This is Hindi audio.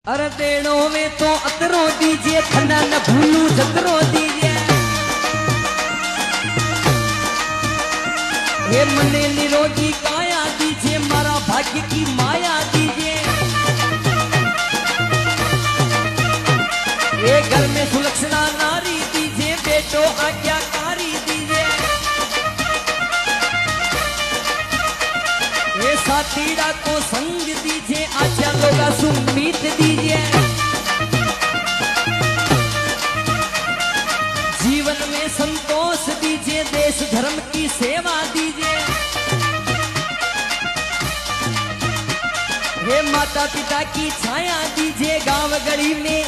अरे देणो में तो अतरो दीजिए, खना न भूलू जतरो दीजिए। हे मने निरोगी काया दीजिए, मारा भाग्य की माया दीजिए। ये घर में सुलक्षणा नारी दीजिए, बेटो आज्ञाकारी दीजिए। ये साथीड़ा को संग दीजिए, आचा लोगा सुमीत दीजिए। जीवन में संतोष दीजिए, देश धर्म की सेवा दीजिए। ये माता पिता की छाया दीजिए, गांव गली में